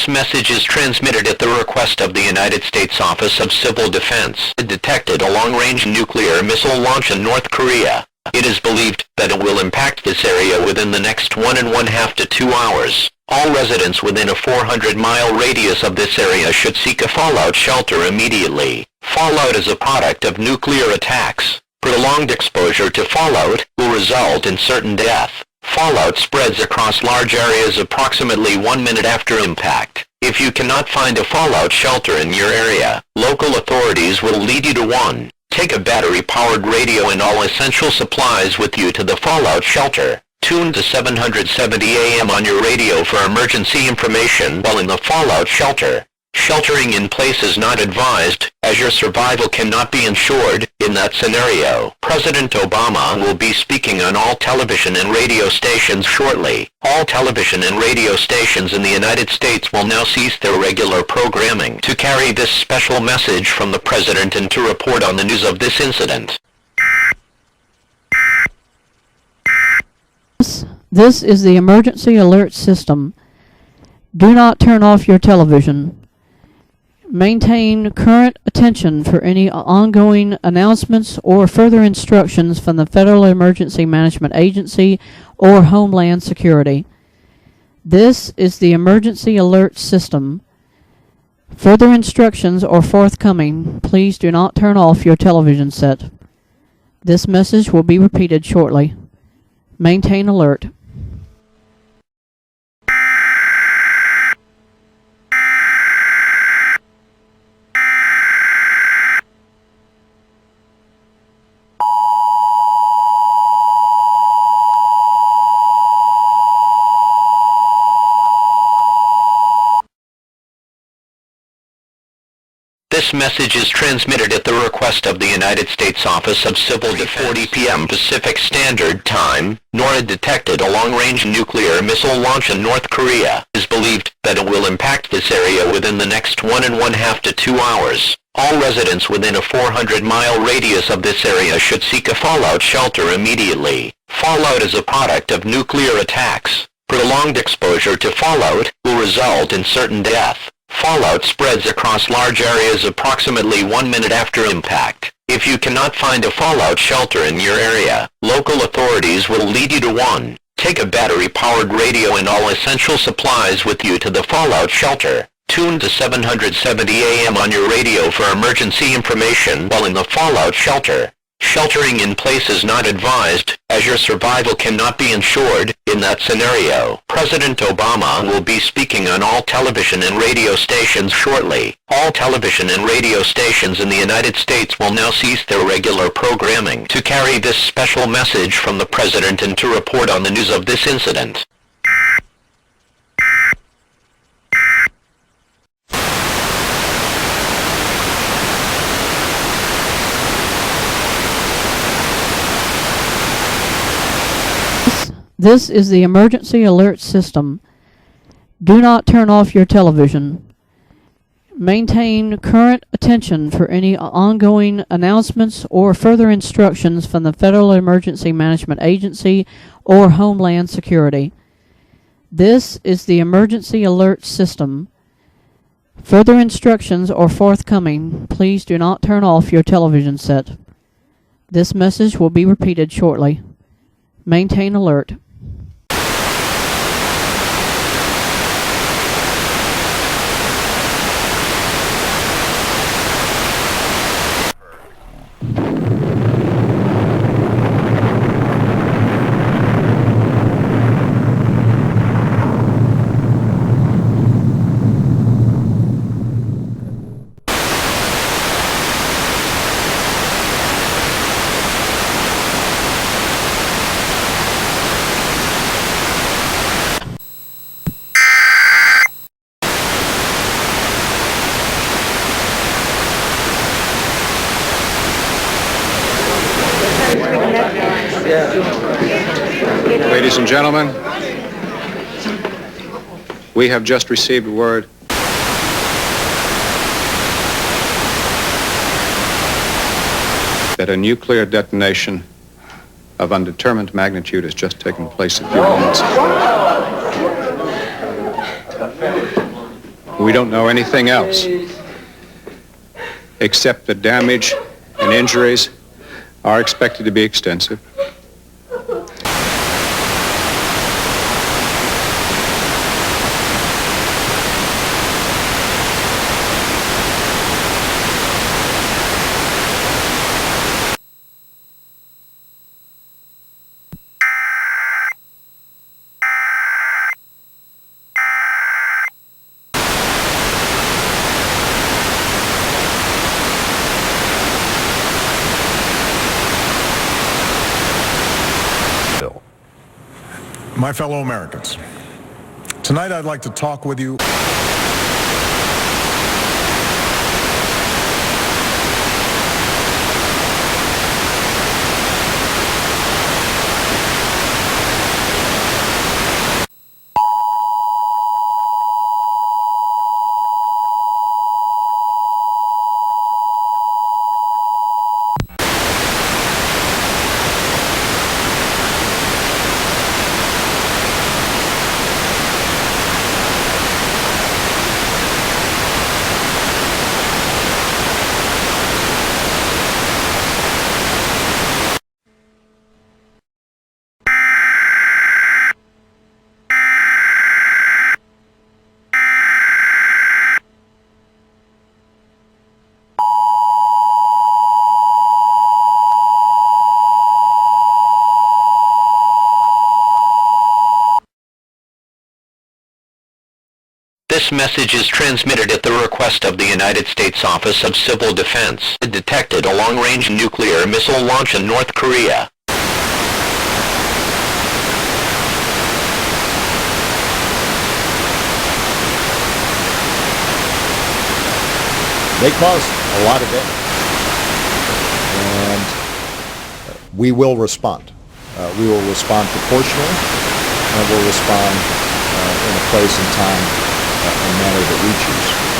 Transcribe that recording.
This message is transmitted at the request of the United States Office of Civil Defense. It detected a long-range nuclear missile launch in North Korea. It is believed that it will impact this area within the next 1.5 to 2 hours. All residents within a 400-mile radius of this area should seek a fallout shelter immediately. Fallout is a product of nuclear attacks. Prolonged exposure to fallout will result in certain death. Fallout spreads across large areas approximately 1 minute after impact. If you cannot find a fallout shelter in your area, local authorities will lead you to one. Take a battery-powered radio and all essential supplies with you to the fallout shelter. Tune to 770 AM on your radio for emergency information while in the fallout shelter. Sheltering in place is not advised, as your survival cannot be ensured. In that scenario, President Obama will be speaking on all television and radio stations shortly. All television and radio stations in the United States will now cease their regular programming to carry this special message from the President and to report on the news of this incident. This is the emergency alert system. Do not turn off your television. Maintain current attention for any ongoing announcements or further instructions from the Federal Emergency Management Agency or Homeland Security. This is the emergency alert system. Further instructions are forthcoming. Please do not turn off your television set. This message will be repeated shortly. Maintain alert. This message is transmitted at the request of the United States Office of Civil Defense. 3:40 p.m. Pacific Standard Time, NORAD detected a long-range nuclear missile launch in North Korea. It is believed that it will impact this area within the next 1.5 to 2 hours. All residents within a 400-mile radius of this area should seek a fallout shelter immediately. Fallout is a product of nuclear attacks. Prolonged exposure to fallout will result in certain death. Fallout spreads across large areas approximately 1 minute after impact. If you cannot find a fallout shelter in your area, local authorities will lead you to one. Take a battery-powered radio and all essential supplies with you to the fallout shelter. Tune to 770 AM on your radio for emergency information while in the fallout shelter. Sheltering in place is not advised, as your survival cannot be ensured. In that scenario, President Obama will be speaking on all television and radio stations shortly. All television and radio stations in the United States will now cease their regular programming to carry this special message from the President and to report on the news of this incident. This is the emergency alert system. Do not turn off your television. Maintain current attention for any ongoing announcements or further instructions from the Federal Emergency Management Agency or Homeland Security. This is the emergency alert system. Further instructions are forthcoming. Please do not turn off your television set. This message will be repeated shortly. Maintain alert. Ladies and gentlemen, we have just received word that a nuclear detonation of undetermined magnitude has just taken place a few moments ago. We don't know anything else, except that damage and injuries are expected to be extensive. My fellow Americans, tonight I'd like to talk with you. This message is transmitted at the request of the United States Office of Civil Defense. It detected a long-range nuclear missile launch in North Korea. They cause a lot of damage, and we will respond. We will respond proportionally, and we'll respond in a place and time and manner that we choose.